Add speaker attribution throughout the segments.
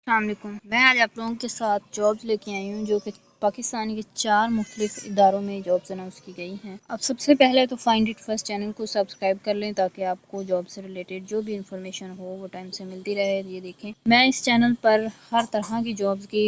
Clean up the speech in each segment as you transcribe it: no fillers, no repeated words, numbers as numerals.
Speaker 1: السلام علیکم۔ میں آج آپ لوگوں کے ساتھ جابز لے کے آئی ہوں جو کہ پاکستان کے 4 مختلف اداروں میں جابز اناؤنس کی گئی ہیں۔ اب سب سے پہلے تو فائنڈ اٹ فرسٹ چینل کو سبسکرائب کر لیں تاکہ آپ کو جاب سے ریلیٹڈ جو بھی انفارمیشن ہو وہ ٹائم سے ملتی رہے۔ یہ دیکھیں، میں اس چینل پر ہر طرح کی جابز کی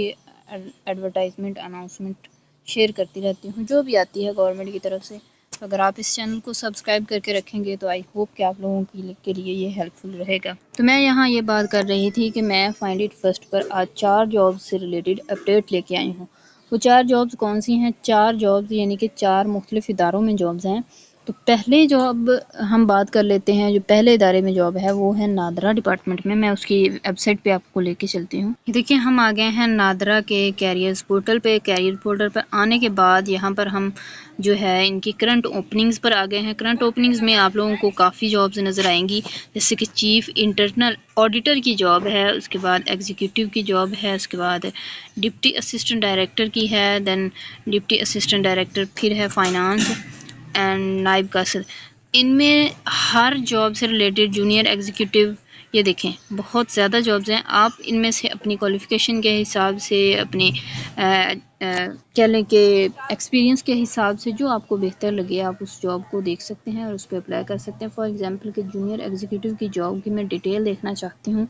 Speaker 1: ایڈورٹائزمنٹ اناؤنسمنٹ شیئر کرتی رہتی ہوں جو بھی آتی ہے گورنمنٹ کی طرف سے۔ اگر آپ اس چینل کو سبسکرائب کر کے رکھیں گے تو آئی ہوپ کہ آپ لوگوں کے لیے یہ ہیلپ فل رہے گا۔ تو میں یہاں یہ بات کر رہی تھی کہ میں فائنڈ اٹ فرسٹ پر آج 4 جابز سے ریلیٹڈ اپڈیٹ لے کے آئی ہوں۔ وہ 4 جابز کون سی ہیں؟ 4 جابز یعنی کہ 4 مختلف اداروں میں جابز ہیں۔ تو پہلے جاب ہم بات کر لیتے ہیں، جو پہلے ادارے میں جاب ہے وہ ہے نادرا ڈپارٹمنٹ میں اس کی ویب سائٹ پہ آپ کو لے کے چلتی ہوں۔ دیکھیں، ہم آ گئے ہیں نادرا کے کیریئرز پورٹل پہ۔ کیریئر پورٹل پر آنے کے بعد یہاں پر ہم جو ہے ان کی کرنٹ اوپننگز پر آ گئے ہیں۔ کرنٹ اوپننگز میں آپ لوگوں کو کافی جابز نظر آئیں گی، جیسے کہ چیف انٹرنل آڈیٹر کی جاب ہے، اس کے بعد ایگزیکیٹو کی جاب ہے، اس کے بعد ڈپٹی اسسٹنٹ ڈائریکٹر کی ہے، دین ڈپٹی اسسٹنٹ ڈائریکٹر، پھر ہے فائنانس اینڈ نائب قاصد۔ ان میں ہر جاب سے ریلیٹڈ جونیئر ایگزیکیٹو، یہ دیکھیں بہت زیادہ جابز ہیں۔ آپ ان میں سے اپنی کوالیفیکیشن کے حساب سے، اپنے کہہ لیں کہ ایکسپیرینس کے حساب سے جو آپ کو بہتر لگے آپ اس جاب کو دیکھ سکتے ہیں اور اس پہ اپلائی کر سکتے ہیں۔ فار ایگزامپل کہ جونیئر ایگزیکیٹو کی جاب کی میں ڈیٹیل دیکھنا چاہتی ہوں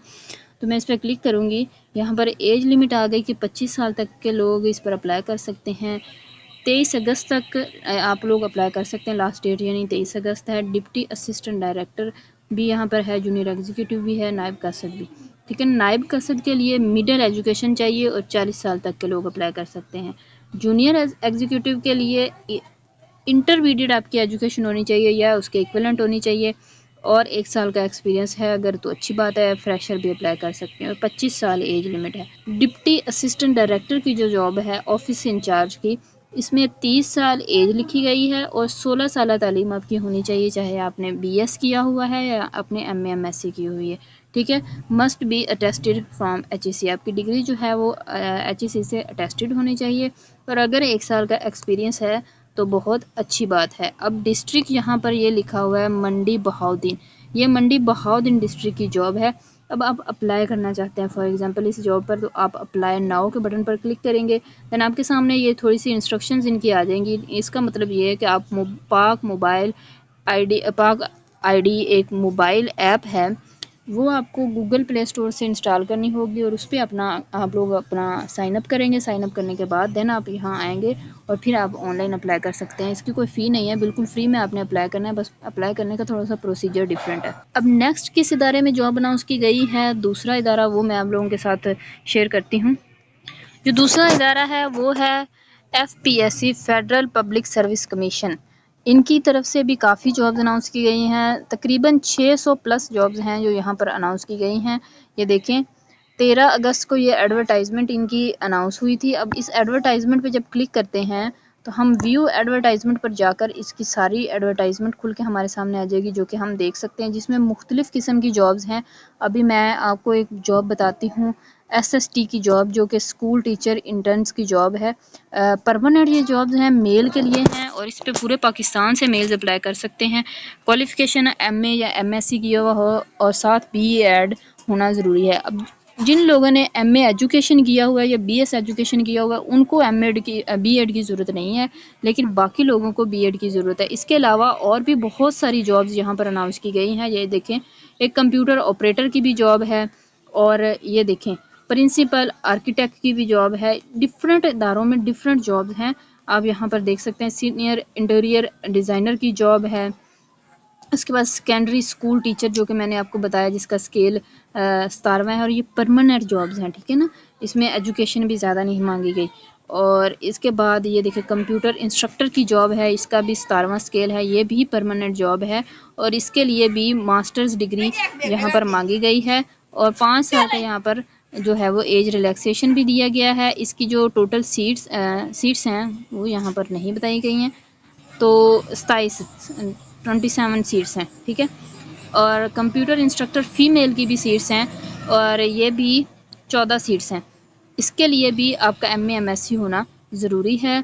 Speaker 1: تو میں اس پہ کلک کروں گی۔ یہاں پر ایج لمٹ آ گئی کہ 25 سال تک کے لوگ اس پر اپلائی کر سکتے ہیں۔ 23 اگست تک آپ لوگ اپلائی کر سکتے ہیں، لاسٹ ڈیٹ یعنی 23 اگست ہے۔ ڈپٹی اسسٹنٹ ڈائریکٹر بھی یہاں پر ہے، جونیئر ایگزیکیٹو بھی ہے، نائب قاصد بھی۔ ٹھیک ہے، نائب قاصد کے لیے مڈل ایجوکیشن چاہیے اور 40 سال تک کے لوگ اپلائی کر سکتے ہیں۔ جونیئر ایگزیکیٹو کے لیے انٹرمیڈیٹ آپ کی ایجوکیشن ہونی چاہیے یا اس کے ایکویلنٹ ہونی چاہیے، اور 1 سال کا ایکسپیرینس ہے اگر تو اچھی بات ہے، فریشر بھی اپلائی کر سکتے ہیں، اور 25 سال ایج لمٹ ہے۔ ڈپٹی اسسٹنٹ ڈائریکٹر کی جو جاب ہے آفس انچارج کی، اس میں 30 سال ایج لکھی گئی ہے اور 16 سالہ تعلیم آپ کی ہونی چاہیے، چاہے آپ نے BS کیا ہوا ہے یا آپ نے MA MSc کی ہوئی ہے۔ ٹھیک ہے، must be attested from HEC، آپ کی ڈگری جو ہے وہ HEC سے اٹیسٹڈ ہونی چاہیے، اور اگر 1 سال کا ایکسپیرینس ہے تو بہت اچھی بات ہے۔ اب ڈسٹرکٹ یہاں پر یہ لکھا ہوا ہے منڈی بہاؤدین، یہ منڈی بہاؤدین ڈسٹرکٹ کی جاب ہے۔ اب آپ اپلائی کرنا چاہتے ہیں فار ایگزامپل اس جاب پر، تو آپ اپلائی ناؤ کے بٹن پر کلک کریں گے، دین آپ کے سامنے یہ تھوڑی سی انسٹرکشنز ان کی آ جائیں گی۔ اس کا مطلب یہ ہے کہ آپ پاک آئی ڈی ایک موبائل ایپ ہے، وہ آپ کو گوگل پلے اسٹور سے انسٹال کرنی ہوگی، اور اس پہ آپ لوگ اپنا سائن اپ کریں گے۔ سائن اپ کرنے کے بعد دین آپ یہاں آئیں گے اور پھر آپ آن لائن اپلائی کر سکتے ہیں۔ اس کی کوئی فی نہیں ہے، بالکل فری میں آپ نے اپلائی کرنا ہے، بس اپلائی کرنے کا تھوڑا سا پروسیجر ڈفرینٹ ہے۔ اب نیکسٹ کس ادارے میں جاب اناؤنس کی گئی ہے، دوسرا ادارہ، وہ میں آپ لوگوں کے ساتھ شیئر کرتی ہوں۔ جو دوسرا ادارہ ہے وہ ہے FPSC، federal public service commission. ان کی طرف سے بھی کافی جابز اناؤنس کی گئی ہیں، تقریباً 600 پلس جابز ہیں جو یہاں پر اناؤنس کی گئی ہیں۔ یہ دیکھیں، 13 اگست کو یہ ایڈورٹائزمنٹ ان کی اناؤنس ہوئی تھی۔ اب اس ایڈورٹائزمنٹ پہ جب کلک کرتے ہیں تو ہم ویو ایڈورٹائزمنٹ پر جا کر اس کی ساری ایڈورٹائزمنٹ کھل کے ہمارے سامنے آ جائے گی، جو کہ ہم دیکھ سکتے ہیں، جس میں مختلف قسم کی جابز ہیں۔ ابھی میں آپ کو ایک جاب بتاتی ہوں، SST کی جاب، جو کہ اسکول ٹیچر انٹرنس کی جاب ہے۔ پرماننٹ یہ جابز ہیں، میل کے لیے ہیں، اور اس پہ پورے پاکستان سے میلز اپلائی کر سکتے ہیں۔ کوالیفیکیشن MA یا MSc کیا ہوا ہو اور ساتھ BEd ہونا ضروری ہے۔ اب جن لوگوں نے MA ایجوکیشن کیا ہوا ہے یا BS ایجوکیشن کیا ہوا ہے ان کو BEd کی ضرورت نہیں ہے، لیکن باقی لوگوں کو BEd کی ضرورت ہے۔ اس کے علاوہ اور بھی بہت ساری جابز یہاں پر اناؤنس کی گئی ہیں۔ یہ دیکھیں، ایک کمپیوٹر آپریٹر کی بھی جاب ہے، اور یہ دیکھیں پرنسپل آرکیٹیکٹ کی بھی جاب ہے۔ ڈفرینٹ اداروں میں ڈفرینٹ جابز ہیں، آپ یہاں پر دیکھ سکتے ہیں۔ سینئر انٹیریئر ڈیزائنر کی جاب ہے، اس کے بعد سیکنڈری اسکول ٹیچر، جو کہ میں نے آپ کو بتایا جس کا اسکیل 17واں ہے، اور یہ پرماننٹ جابز ہیں۔ ٹھیک ہے نا، اس میں ایجوکیشن بھی زیادہ نہیں مانگی گئی۔ اور اس کے بعد یہ دیکھیں کمپیوٹر انسٹرکٹر کی جاب ہے، اس کا بھی 17واں اسکیل ہے، یہ بھی پرماننٹ جاب ہے، اور اس کے لیے بھی ماسٹرز ڈگری یہاں پر مانگی گئی ہے، اور 5 سال کا یہاں پر جو ہے وہ ایج ریلیکسیشن بھی دیا گیا ہے۔ اس کی جو ٹوٹل سیٹس ہیں وہ یہاں پر نہیں بتائی گئی ہیں، تو 27 سیٹس ہیں۔ ٹھیک ہے، اور کمپیوٹر انسٹرکٹر فیمیل کی بھی سیٹس ہیں، اور یہ بھی 14 سیٹس ہیں۔ اس کے لیے بھی آپ کا MA MSc ہونا ضروری ہے،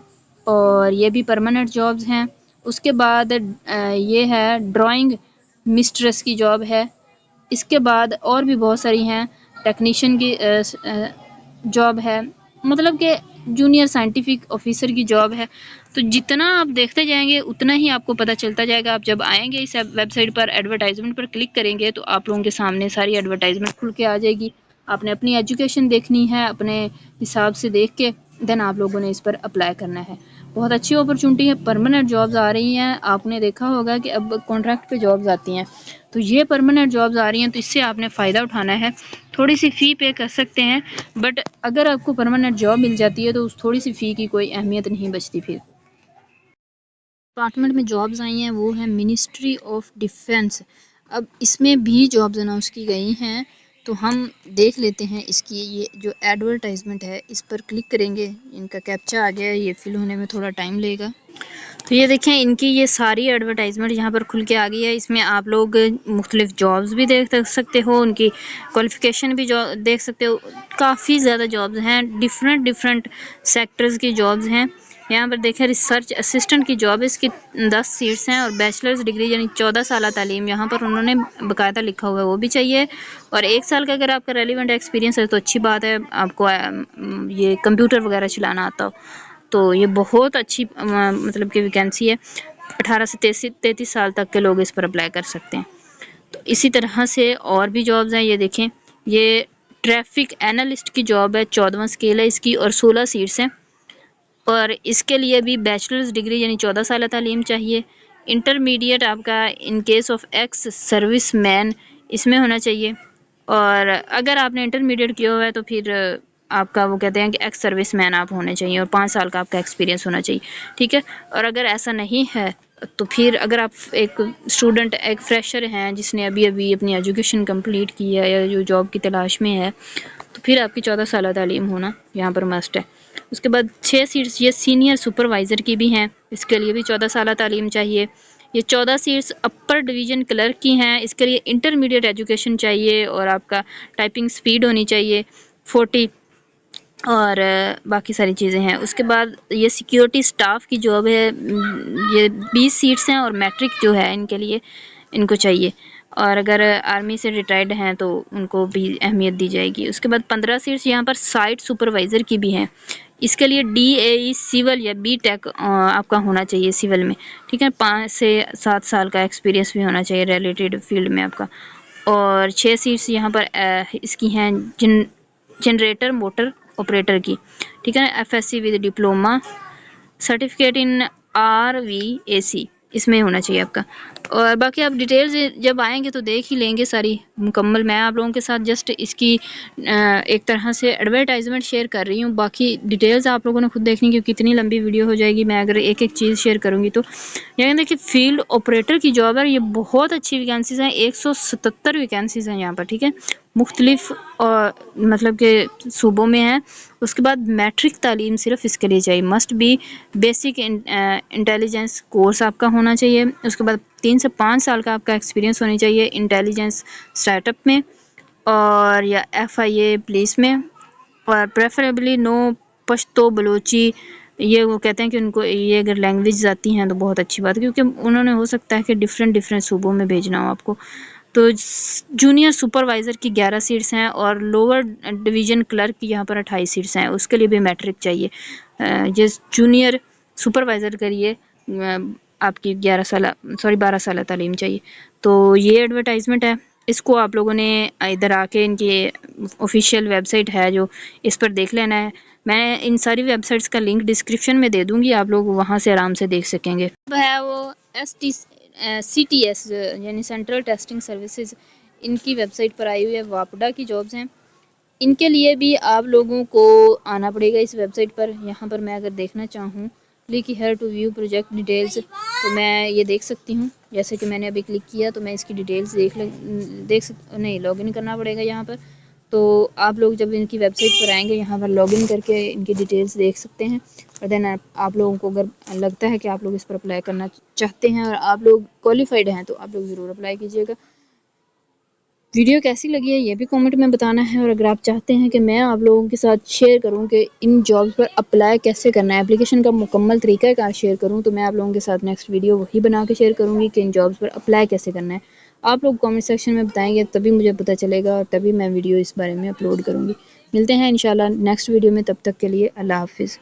Speaker 1: اور یہ بھی پرماننٹ جابز ہیں۔ اس کے بعد یہ ہے ڈرائنگ مسٹریس کی جاب ہے۔ اس کے بعد اور بھی بہت ساری ہیں، ٹیکنیشین کی جاب ہے، مطلب کہ جونیئر سائنٹیفک آفیسر کی جاب ہے۔ تو جتنا آپ دیکھتے جائیں گے اتنا ہی آپ کو پتہ چلتا جائے گا۔ آپ جب آئیں گے اس ویب سائٹ پر، ایڈورٹائزمنٹ پر کلک کریں گے تو آپ لوگوں کے سامنے ساری ایڈورٹائزمنٹ کھل کے آ جائے گی۔ آپ نے اپنی ایجوکیشن دیکھنی ہے، اپنے حساب سے دیکھ کے دین آپ لوگوں نے اس پر اپلائی کرنا ہے۔ بہت اچھی اپرچونٹی ہے، پرماننٹ جابز آ رہی ہیں۔ آپ نے دیکھا ہوگا کہ اب کانٹریکٹ پہ جابز آتی ہیں، تو یہ پرماننٹ جابز آ رہی ہیں، تو اس سے آپ نے فائدہ اٹھانا ہے۔ تھوڑی سی فی پے کر سکتے ہیں، بٹ اگر آپ کو پرماننٹ جاب مل جاتی ہے تو اس تھوڑی سی فی کی کوئی اہمیت نہیں بچتی۔ پھر ڈپارٹمنٹ میں جابز آئی ہیں وہ ہیں منسٹری آف ڈیفینس۔ اب اس میں بھی جابز اناؤنس کی گئی ہیں، تو ہم دیکھ لیتے ہیں اس کی یہ جو ایڈورٹائزمنٹ ہے، اس پر کلک کریں گے۔ ان کا کیپچا آ گیا ہے، یہ فل ہونے میں تھوڑا ٹائم لے گا۔ تو یہ دیکھیں ان کی یہ ساری ایڈورٹائزمنٹ یہاں پر کھل کے آ گئی ہے۔ اس میں آپ لوگ مختلف جابز بھی دیکھ سکتے ہو، ان کی کوالیفیکیشن بھی دیکھ سکتے ہو۔ کافی زیادہ جابز ہیں، ڈفرینٹ سیکٹرز کی جابز ہیں۔ یہاں پر دیکھیں ریسرچ اسسٹنٹ کی جاب ہے، اس کی 10 سیٹس ہیں، اور بیچلرز ڈگری یعنی 14 سالہ تعلیم یہاں پر انہوں نے باقاعدہ لکھا ہوا ہے، وہ بھی چاہیے۔ اور 1 سال کا اگر آپ کا ریلیونٹ ایکسپیرینس ہے تو اچھی بات ہے، آپ کو یہ کمپیوٹر وغیرہ چلانا آتا ہو تو یہ بہت اچھی مطلب کہ ویکینسی ہے۔ 18 سے 33 سال تک کے لوگ اس پر اپلائی کر سکتے ہیں۔ تو اسی طرح سے اور بھی جابز ہیں، یہ دیکھیں یہ ٹریفک اینالسٹ کی جاب ہے، 14واں اسکیل ہے اس کی، اور 16 سیٹس ہیں، اور اس کے لیے بھی بیچلرز ڈگری یعنی 14 سالہ تعلیم چاہیے۔ انٹرمیڈیٹ آپ کا in case of ex serviceman اس میں ہونا چاہیے، اور اگر آپ نے انٹرمیڈیٹ کیا ہوا ہے تو پھر آپ کا وہ کہتے ہیں کہ ایکس سروس مین آپ ہونے چاہیے، اور 5 سال کا آپ کا ایکسپیرینس ہونا چاہیے، ٹھیک ہے۔ اور اگر ایسا نہیں ہے تو پھر اگر آپ ایک اسٹوڈنٹ ایک فریشر ہیں جس نے ابھی اپنی ایجوکیشن کمپلیٹ کی ہے یا جو جاب کی تلاش میں ہے، تو پھر آپ کی 14 سالہ تعلیم ہونا یہاں پر مسٹ ہے۔ اس کے بعد 6 سیٹس یہ سینئر سپروائزر کی بھی ہیں، اس کے لیے بھی 14 سالہ تعلیم چاہیے۔ یہ 14 سیٹس اپر ڈویژن کلرک کی ہیں، اس کے لیے انٹرمیڈیٹ ایجوکیشن چاہیے، اور آپ کا ٹائپنگ سپیڈ ہونی چاہیے 40، اور باقی ساری چیزیں ہیں۔ اس کے بعد یہ سیکیورٹی سٹاف کی جاب ہے، یہ 20 سیٹس ہیں، اور میٹرک جو ہے ان کے لیے ان کو چاہیے، اور اگر آرمی سے ریٹائرڈ ہیں تو ان کو بھی اہمیت دی جائے گی۔ اس کے بعد 15 سیٹس یہاں پر سائٹ سپروائزر کی بھی ہیں، اس کے لیے ڈی اے ای سیول یا بی ٹیک آپ کا ہونا چاہیے سیول میں، ٹھیک ہے۔ 5 سے 7 سال کا ایکسپیرینس بھی ہونا چاہیے ریلیٹڈ فیلڈ میں آپ کا۔ اور 6 سیٹس یہاں پر اس کی ہیں جنریٹر موٹر آپریٹر کی، ٹھیک ہے، F S C with diploma certificate in R V A C اس میں ہونا چاہیے آپ کا۔ اور باقی آپ ڈیٹیلز جب آئیں گے تو دیکھ ہی لیں گے ساری مکمل۔ میں آپ لوگوں کے ساتھ جسٹ اس کی ایک طرح سے ایڈورٹائزمنٹ شیئر کر رہی ہوں، باقی ڈیٹیلز آپ لوگوں نے خود دیکھنی، کیونکہ کتنی لمبی ویڈیو ہو جائے گی میں اگر ایک ایک چیز شیئر کروں گی تو۔ یعنی دیکھیے فیلڈ آپریٹر کی جاب ہے، یہ بہت اچھی ویکینسیز ہیں، 177 ویکینسیز ہیں یہاں پر، ٹھیک ہے، مختلف مطلب کہ صوبوں میں ہیں۔ اس کے بعد میٹرک تعلیم صرف اس کے لیے چاہیے، must be basic intelligence course آپ کا ہونا چاہیے۔ اس کے بعد 3 سے 5 سال کا آپ کا ایکسپیرینس ہونی چاہیے انٹیلیجنس اسٹارٹ اپ میں، اور یا ایف آئی اے پولیس میں، اور پریفریبلی نو پشتو بلوچی، یہ وہ کہتے ہیں کہ ان کو یہ اگر لینگویج آتی ہیں تو بہت اچھی بات ہے، کیونکہ انہوں نے ہو سکتا ہے کہ ڈفرینٹ صوبوں میں بھیجنا ہو آپ کو۔ تو جونیئر سپروائزر کی 11 سیٹس ہیں، اور لوور ڈویژن کلرک کی یہاں پر 28 سیٹس ہیں، اس کے لیے بھی میٹرک چاہیے۔ جس جونیئر سپروائزر کے لیے آپ کی 12 سالہ تعلیم چاہیے۔ تو یہ ایڈورٹائزمنٹ ہے، اس کو آپ لوگوں نے ادھر آ کے ان کی آفیشیل ویب سائٹ ہے جو اس پر دیکھ لینا ہے۔ میں ان ساری ویب سائٹس کا لنک ڈسکرپشن میں دے دوں گی، آپ لوگ وہاں سے آرام سے دیکھ سکیں گے۔ ہے وہ سی ٹی ایس یعنی سینٹرل ٹیسٹنگ سروسز، ان کی ویب سائٹ پر آئی ہوئی ہے، واپڈا کی جابز ہیں۔ ان کے لیے بھی آپ لوگوں کو آنا پڑے گا اس ویب سائٹ پر۔ یہاں پر میں اگر دیکھنا چاہوں click here to view project details, تو میں یہ دیکھ سکتی ہوں، جیسے کہ میں نے ابھی کلک کیا تو میں اس کی ڈیٹیلز نہیں لاگ ان کرنا پڑے گا یہاں پر۔ تو آپ لوگ جب ان کی ویب سائٹ پر آئیں گے یہاں پر لاگ ان کر کے ان کی ڈیٹیلز دیکھ سکتے ہیں، اور دین آپ لوگوں کو اگر لگتا ہے کہ آپ لوگ اس پر اپلائی کرنا چاہتے ہیں اور آپ لوگ کوالیفائڈ ہیں تو آپ لوگ ضرور اپلائی کیجیے گا۔ ویڈیو کیسی لگی ہے یہ بھی کامنٹ میں بتانا ہے، اور اگر آپ چاہتے ہیں کہ میں آپ لوگوں کے ساتھ شیئر کروں کہ ان جابز پر اپلائی کیسے کرنا ہے، اپلیکیشن کا مکمل طریقہ کار شیئر کروں، تو میں آپ لوگوں کے ساتھ نیکسٹ ویڈیو وہی بنا کے شیئر کروں گی کہ ان جابز پر اپلائی کیسے کرنا ہے۔ آپ لوگ کامنٹ سیکشن میں بتائیں گے تبھی مجھے پتہ چلے گا اور تبھی میں ویڈیو اس بارے میں اپلوڈ کروں گی۔ ملتے ہیں انشاءاللہ نیکسٹ ویڈیو میں، تب تک کے لیے اللہ حافظ۔